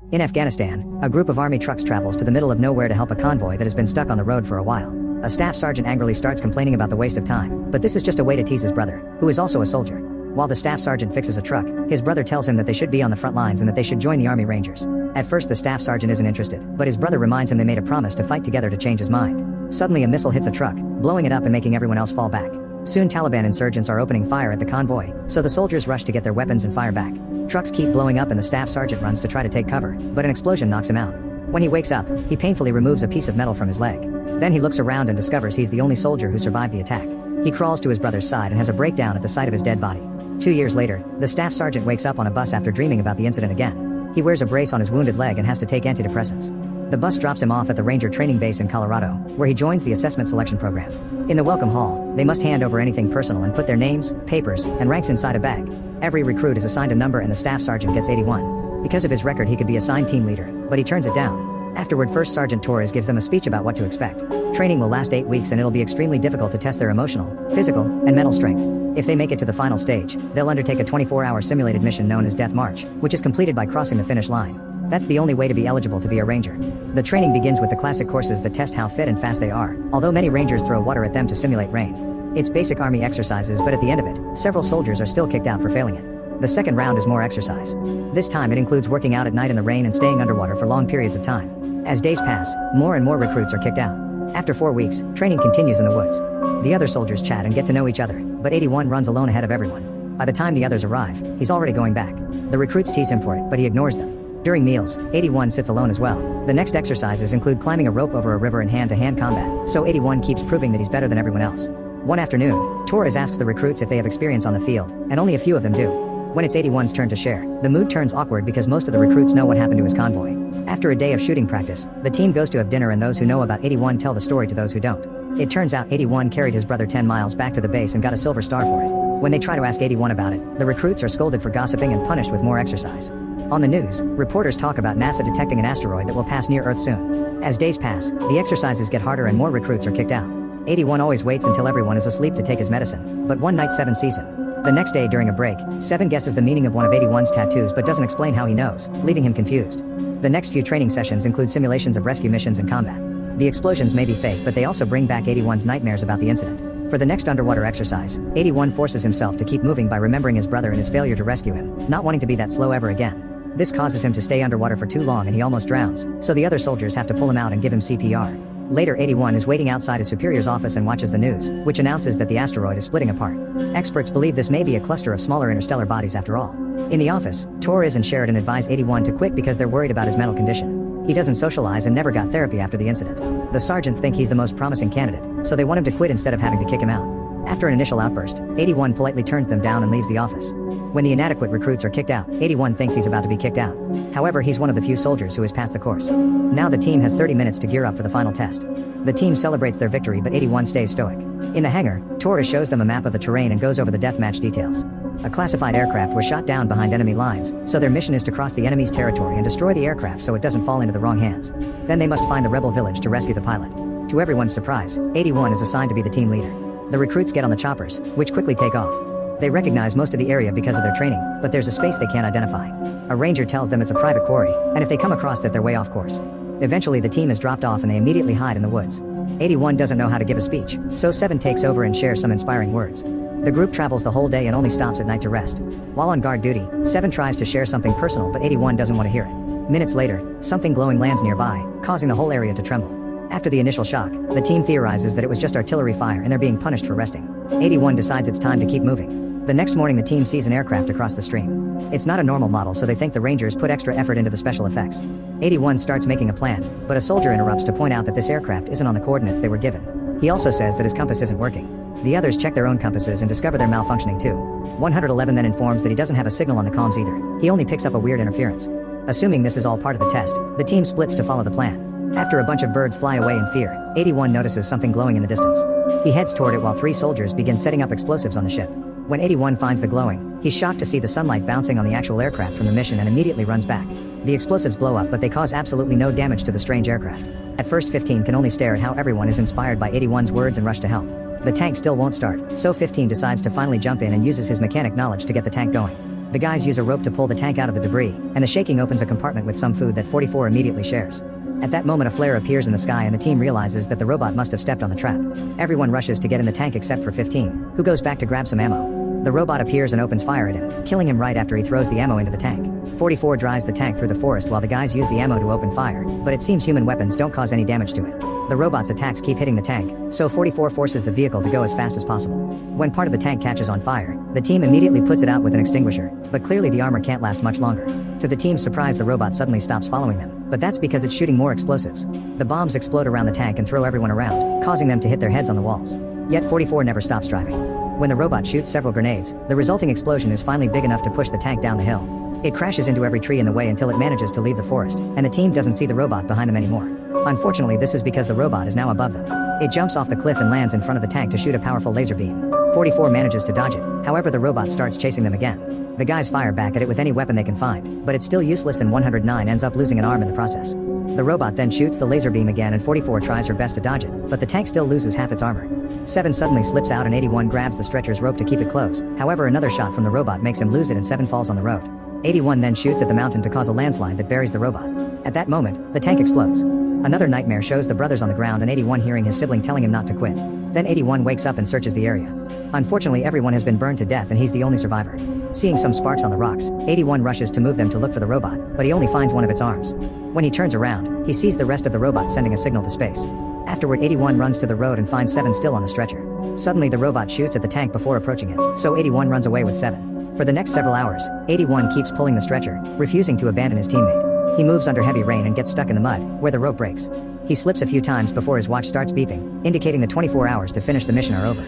In Afghanistan, a group of army trucks travels to the middle of nowhere to help a convoy that has been stuck on the road for a while. A staff sergeant angrily starts complaining about the waste of time, but this is just a way to tease his brother, who is also a soldier. While the staff sergeant fixes a truck, his brother tells him that they should be on the front lines and that they should join the Army Rangers. At first the staff sergeant isn't interested, but his brother reminds him they made a promise to fight together to change his mind. Suddenly a missile hits a truck, blowing it up and making everyone else fall back. Soon Taliban insurgents are opening fire at the convoy, so the soldiers rush to get their weapons and fire back. Trucks keep blowing up and the staff sergeant runs to try to take cover, but an explosion knocks him out. When he wakes up, he painfully removes a piece of metal from his leg. Then he looks around and discovers he's the only soldier who survived the attack. He crawls to his brother's side and has a breakdown at the sight of his dead body. 2 years later, the staff sergeant wakes up on a bus after dreaming about the incident again. He wears a brace on his wounded leg and has to take antidepressants. The bus drops him off at the Ranger training base in Colorado, where he joins the assessment selection program. In the welcome hall, they must hand over anything personal and put their names, papers, and ranks inside a bag. Every recruit is assigned a number and the staff sergeant gets 81. Because of his record he could be assigned team leader, but he turns it down. Afterward, First Sergeant Torres gives them a speech about what to expect. Training will last 8 weeks and it'll be extremely difficult to test their emotional, physical, and mental strength. If they make it to the final stage, they'll undertake a 24-hour simulated mission known as Death March, which is completed by crossing the finish line. That's the only way to be eligible to be a ranger. The training begins with the classic courses that test how fit and fast they are, although many rangers throw water at them to simulate rain. It's basic army exercises, but at the end of it, several soldiers are still kicked out for failing it. The second round is more exercise. This time it includes working out at night in the rain and staying underwater for long periods of time. As days pass, more and more recruits are kicked out. After 4 weeks, training continues in the woods. The other soldiers chat and get to know each other, but 81 runs alone ahead of everyone. By the time the others arrive, he's already going back. The recruits tease him for it, but he ignores them. During meals, 81 sits alone as well. The next exercises include climbing a rope over a river in hand-to-hand combat, so 81 keeps proving that he's better than everyone else. One afternoon, Torres asks the recruits if they have experience on the field, and only a few of them do. When it's 81's turn to share, the mood turns awkward because most of the recruits know what happened to his convoy. After a day of shooting practice, the team goes to have dinner and those who know about 81 tell the story to those who don't. It turns out 81 carried his brother 10 miles back to the base and got a silver star for it. When they try to ask 81 about it, the recruits are scolded for gossiping and punished with more exercise. On the news, reporters talk about NASA detecting an asteroid that will pass near Earth soon. As days pass, the exercises get harder and more recruits are kicked out. 81 always waits until everyone is asleep to take his medicine, but one night 7 sees him. The next day during a break, 7 guesses the meaning of one of 81's tattoos but doesn't explain how he knows, leaving him confused. The next few training sessions include simulations of rescue missions and combat. The explosions may be fake, but they also bring back 81's nightmares about the incident. For the next underwater exercise, 81 forces himself to keep moving by remembering his brother and his failure to rescue him, not wanting to be that slow ever again. This causes him to stay underwater for too long and he almost drowns, so the other soldiers have to pull him out and give him CPR. Later 81 is waiting outside his superior's office and watches the news, which announces that the asteroid is splitting apart. Experts believe this may be a cluster of smaller interstellar bodies after all. In the office, Torres and Sheridan advise 81 to quit because they're worried about his mental condition. He doesn't socialize and never got therapy after the incident. The sergeants think he's the most promising candidate, so they want him to quit instead of having to kick him out. After an initial outburst, 81 politely turns them down and leaves the office. When the inadequate recruits are kicked out, 81 thinks he's about to be kicked out. However, he's one of the few soldiers who has passed the course. Now the team has 30 minutes to gear up for the final test. The team celebrates their victory, but 81 stays stoic. In the hangar, Torres shows them a map of the terrain and goes over the deathmatch details. A classified aircraft was shot down behind enemy lines, so their mission is to cross the enemy's territory and destroy the aircraft so it doesn't fall into the wrong hands. Then they must find the rebel village to rescue the pilot. To everyone's surprise, 81 is assigned to be the team leader. The recruits get on the choppers, which quickly take off. They recognize most of the area because of their training, but there's a space they can't identify. A ranger tells them it's a private quarry, and if they come across that, they're way off course. Eventually the team is dropped off and they immediately hide in the woods. 81 doesn't know how to give a speech, so 7 takes over and shares some inspiring words. The group travels the whole day and only stops at night to rest. While on guard duty, 7 tries to share something personal, but 81 doesn't want to hear it. Minutes later, something glowing lands nearby, causing the whole area to tremble. After the initial shock, the team theorizes that it was just artillery fire and they're being punished for resting. 81 decides it's time to keep moving. The next morning the team sees an aircraft across the stream. It's not a normal model, so they think the Rangers put extra effort into the special effects. 81 starts making a plan, but a soldier interrupts to point out that this aircraft isn't on the coordinates they were given. He also says that his compass isn't working. The others check their own compasses and discover they're malfunctioning too. 111 then informs that he doesn't have a signal on the comms either. He only picks up a weird interference. Assuming this is all part of the test, the team splits to follow the plan. After a bunch of birds fly away in fear, 81 notices something glowing in the distance. He heads toward it while 3 soldiers begin setting up explosives on the ship. When 81 finds the glowing, he's shocked to see the sunlight bouncing on the actual aircraft from the mission and immediately runs back. The explosives blow up, but they cause absolutely no damage to the strange aircraft. At first 15 can only stare at how everyone is inspired by 81's words and rush to help. The tank still won't start, so 15 decides to finally jump in and uses his mechanic knowledge to get the tank going. The guys use a rope to pull the tank out of the debris, and the shaking opens a compartment with some food that 44 immediately shares. At that moment a flare appears in the sky and the team realizes that the robot must have stepped on the trap. Everyone rushes to get in the tank except for 15, who goes back to grab some ammo. The robot appears and opens fire at him, killing him right after he throws the ammo into the tank. 44 drives the tank through the forest while the guys use the ammo to open fire, but it seems human weapons don't cause any damage to it. The robot's attacks keep hitting the tank, so 44 forces the vehicle to go as fast as possible. When part of the tank catches on fire, the team immediately puts it out with an extinguisher, but clearly the armor can't last much longer. To the team's surprise, the robot suddenly stops following them, but that's because it's shooting more explosives. The bombs explode around the tank and throw everyone around, causing them to hit their heads on the walls. Yet 44 never stops driving. When the robot shoots several grenades, the resulting explosion is finally big enough to push the tank down the hill. It crashes into every tree in the way until it manages to leave the forest, and the team doesn't see the robot behind them anymore. Unfortunately, this is because the robot is now above them. It jumps off the cliff and lands in front of the tank to shoot a powerful laser beam. 44 manages to dodge it, however the robot starts chasing them again. The guys fire back at it with any weapon they can find, but it's still useless and 109 ends up losing an arm in the process. The robot then shoots the laser beam again and 44 tries her best to dodge it, but the tank still loses half its armor. 7 suddenly slips out and 81 grabs the stretcher's rope to keep it close, however another shot from the robot makes him lose it and 7 falls on the road. 81 then shoots at the mountain to cause a landslide that buries the robot. At that moment, the tank explodes. Another nightmare shows the brothers on the ground and 81 hearing his sibling telling him not to quit. Then 81 wakes up and searches the area. Unfortunately, everyone has been burned to death and he's the only survivor. Seeing some sparks on the rocks, 81 rushes to move them to look for the robot, but he only finds one of its arms. When he turns around, he sees the rest of the robot sending a signal to space. Afterward, 81 runs to the road and finds 7 still on the stretcher. Suddenly the robot shoots at the tank before approaching it, so 81 runs away with 7. For the next several hours, 81 keeps pulling the stretcher, refusing to abandon his teammate. He moves under heavy rain and gets stuck in the mud, where the rope breaks. He slips a few times before his watch starts beeping, indicating the 24 hours to finish the mission are over.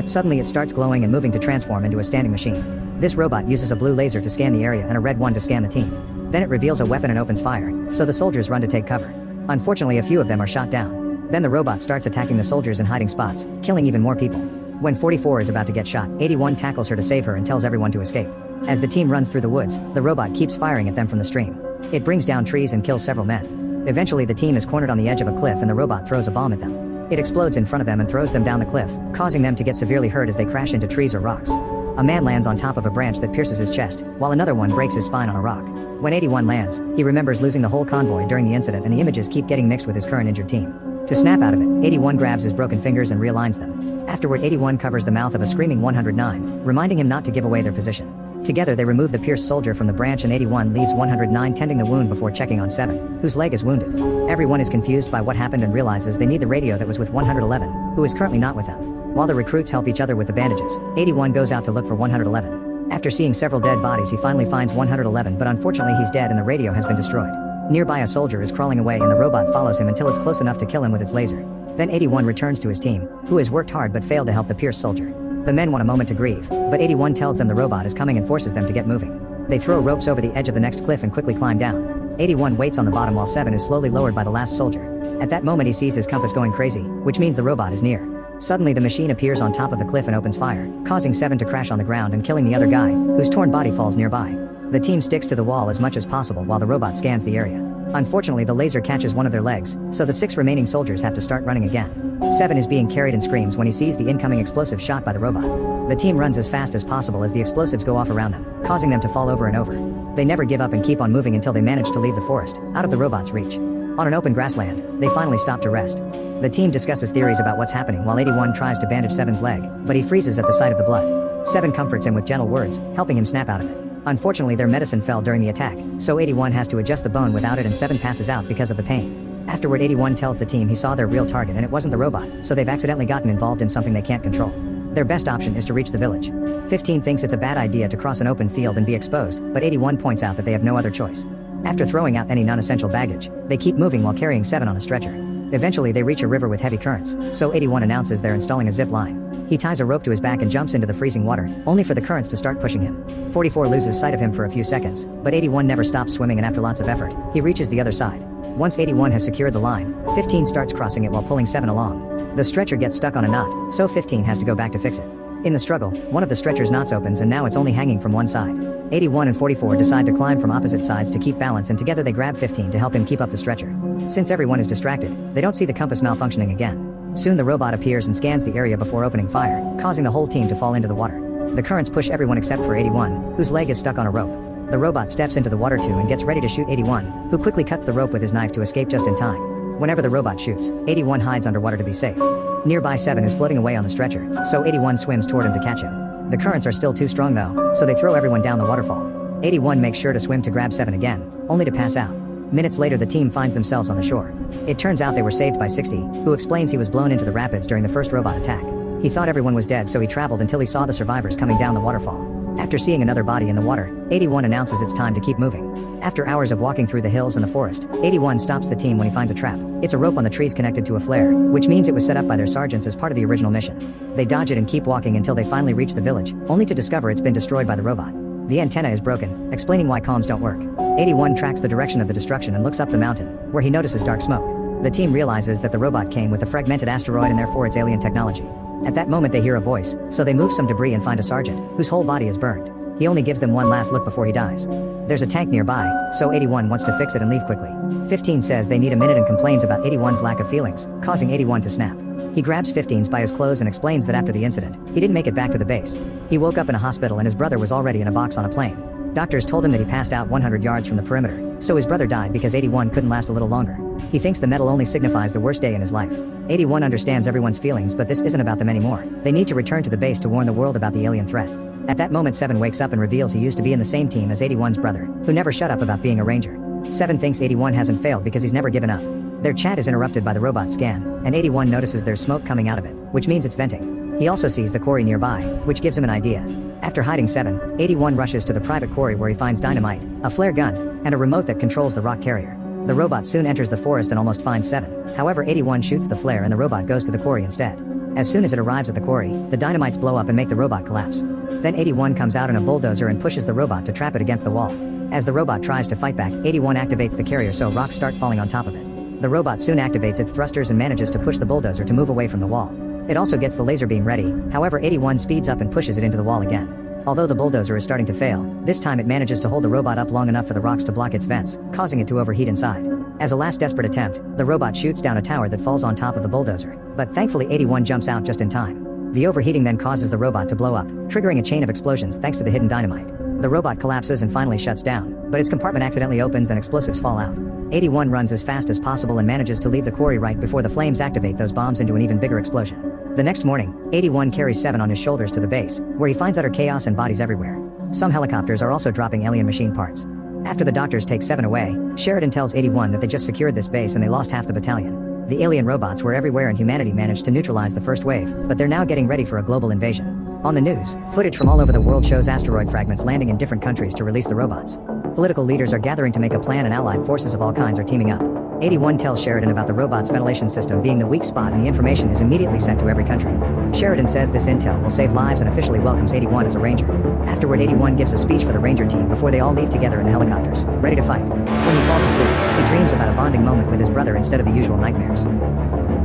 Suddenly it starts glowing and moving to transform into a standing machine. This robot uses a blue laser to scan the area and a red one to scan the team. Then it reveals a weapon and opens fire, so the soldiers run to take cover. Unfortunately, a few of them are shot down. Then the robot starts attacking the soldiers in hiding spots, killing even more people. When 44 is about to get shot, 81 tackles her to save her and tells everyone to escape. As the team runs through the woods, the robot keeps firing at them from the stream. It brings down trees and kills several men. Eventually the team is cornered on the edge of a cliff and the robot throws a bomb at them. It explodes in front of them and throws them down the cliff, causing them to get severely hurt as they crash into trees or rocks. A man lands on top of a branch that pierces his chest, while another one breaks his spine on a rock. When 81 lands, he remembers losing the whole convoy during the incident and the images keep getting mixed with his current injured team. To snap out of it, 81 grabs his broken fingers and realigns them. Afterward, 81 covers the mouth of a screaming 109, reminding him not to give away their position. Together they remove the pierced soldier from the branch and 81 leaves 109 tending the wound before checking on 7, whose leg is wounded. Everyone is confused by what happened and realizes they need the radio that was with 111, who is currently not with them. While the recruits help each other with the bandages, 81 goes out to look for 111. After seeing several dead bodies, he finally finds 111, but unfortunately he's dead and the radio has been destroyed. Nearby a soldier is crawling away and the robot follows him until it's close enough to kill him with its laser. Then 81 returns to his team, who has worked hard but failed to help the pierced soldier. The men want a moment to grieve, but 81 tells them the robot is coming and forces them to get moving. They throw ropes over the edge of the next cliff and quickly climb down. 81 waits on the bottom while 7 is slowly lowered by the last soldier. At that moment he sees his compass going crazy, which means the robot is near. Suddenly the machine appears on top of the cliff and opens fire, causing 7 to crash on the ground and killing the other guy, whose torn body falls nearby. The team sticks to the wall as much as possible while the robot scans the area. Unfortunately, the laser catches one of their legs, so the 6 remaining soldiers have to start running again. 7 is being carried and screams when he sees the incoming explosive shot by the robot. The team runs as fast as possible as the explosives go off around them, causing them to fall over and over. They never give up and keep on moving until they manage to leave the forest, out of the robot's reach. On an open grassland, they finally stop to rest. The team discusses theories about what's happening while 81 tries to bandage 7's leg, but he freezes at the sight of the blood. 7 comforts him with gentle words, helping him snap out of it. Unfortunately, their medicine fell during the attack, so 81 has to adjust the bone without it and 7 passes out because of the pain. Afterward, 81 tells the team he saw their real target and it wasn't the robot, so they've accidentally gotten involved in something they can't control. Their best option is to reach the village. 15 thinks it's a bad idea to cross an open field and be exposed, but 81 points out that they have no other choice. After throwing out any non-essential baggage, they keep moving while carrying 7 on a stretcher. Eventually they reach a river with heavy currents, so 81 announces they're installing a zip line. He ties a rope to his back and jumps into the freezing water, only for the currents to start pushing him. 44 loses sight of him for a few seconds, but 81 never stops swimming and after lots of effort, he reaches the other side. Once 81 has secured the line, 15 starts crossing it while pulling 7 along. The stretcher gets stuck on a knot, so 15 has to go back to fix it. In the struggle, one of the stretcher's knots opens and now it's only hanging from one side. 81 and 44 decide to climb from opposite sides to keep balance and together they grab 15 to help him keep up the stretcher. Since everyone is distracted, they don't see the compass malfunctioning again. Soon the robot appears and scans the area before opening fire, causing the whole team to fall into the water. The currents push everyone except for 81, whose leg is stuck on a rope. The robot steps into the water too and gets ready to shoot 81, who quickly cuts the rope with his knife to escape just in time. Whenever the robot shoots, 81 hides underwater to be safe. Nearby 7 is floating away on the stretcher, so 81 swims toward him to catch him. The currents are still too strong though, so they throw everyone down the waterfall. 81 makes sure to swim to grab 7 again, only to pass out. Minutes later the team finds themselves on the shore. It turns out they were saved by 60, who explains he was blown into the rapids during the first robot attack. He thought everyone was dead, so he traveled until he saw the survivors coming down the waterfall. After seeing another body in the water, 81 announces it's time to keep moving. After hours of walking through the hills and the forest, 81 stops the team when he finds a trap. It's a rope on the trees connected to a flare, which means it was set up by their sergeants as part of the original mission. They dodge it and keep walking until they finally reach the village, only to discover it's been destroyed by the robot. The antenna is broken, explaining why comms don't work. 81 tracks the direction of the destruction and looks up the mountain, where he notices dark smoke. The team realizes that the robot came with a fragmented asteroid and therefore it's alien technology. At that moment they hear a voice, so they move some debris and find a sergeant, whose whole body is burned. He only gives them one last look before he dies. There's a tank nearby, so 81 wants to fix it and leave quickly. 15 says they need a minute and complains about 81's lack of feelings, causing 81 to snap. He grabs 15's by his clothes and explains that after the incident, he didn't make it back to the base. He woke up in a hospital and his brother was already in a box on a plane. Doctors told him that he passed out 100 yards from the perimeter, so his brother died because 81 couldn't last a little longer. He thinks the medal only signifies the worst day in his life. 81 understands everyone's feelings, but this isn't about them anymore. They need to return to the base to warn the world about the alien threat. At that moment 7 wakes up and reveals he used to be in the same team as 81's brother, who never shut up about being a ranger. 7 thinks 81 hasn't failed because he's never given up. Their chat is interrupted by the robot scan, and 81 notices there's smoke coming out of it, which means it's venting. He also sees the quarry nearby, which gives him an idea. After hiding 7, 81 rushes to the private quarry where he finds dynamite, a flare gun, and a remote that controls the rock carrier. The robot soon enters the forest and almost finds 7. However, 81 shoots the flare and the robot goes to the quarry instead. As soon as it arrives at the quarry, the dynamites blow up and make the robot collapse. Then 81 comes out in a bulldozer and pushes the robot to trap it against the wall. As the robot tries to fight back, 81 activates the carrier so rocks start falling on top of it. The robot soon activates its thrusters and manages to push the bulldozer to move away from the wall. It also gets the laser beam ready, however 81 speeds up and pushes it into the wall again. Although the bulldozer is starting to fail, this time it manages to hold the robot up long enough for the rocks to block its vents, causing it to overheat inside. As a last desperate attempt, the robot shoots down a tower that falls on top of the bulldozer, but thankfully 81 jumps out just in time. The overheating then causes the robot to blow up, triggering a chain of explosions thanks to the hidden dynamite. The robot collapses and finally shuts down, but its compartment accidentally opens and explosives fall out. 81 runs as fast as possible and manages to leave the quarry right before the flames activate those bombs into an even bigger explosion. The next morning, 81 carries 7 on his shoulders to the base, where he finds utter chaos and bodies everywhere. Some helicopters are also dropping alien machine parts. After the doctors take 7 away, Sheridan tells 81 that they just secured this base and they lost half the battalion. The alien robots were everywhere and humanity managed to neutralize the first wave, but they're now getting ready for a global invasion. On the news, footage from all over the world shows asteroid fragments landing in different countries to release the robots. Political leaders are gathering to make a plan and allied forces of all kinds are teaming up. 81 tells Sheridan about the robot's ventilation system being the weak spot and the information is immediately sent to every country. Sheridan says this intel will save lives and officially welcomes 81 as a ranger. Afterward 81 gives a speech for the ranger team before they all leave together in the helicopters, ready to fight. When he falls asleep, he dreams about a bonding moment with his brother instead of the usual nightmares.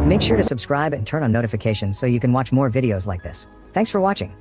Make sure to subscribe and turn on notifications so you can watch more videos like this. Thanks for watching.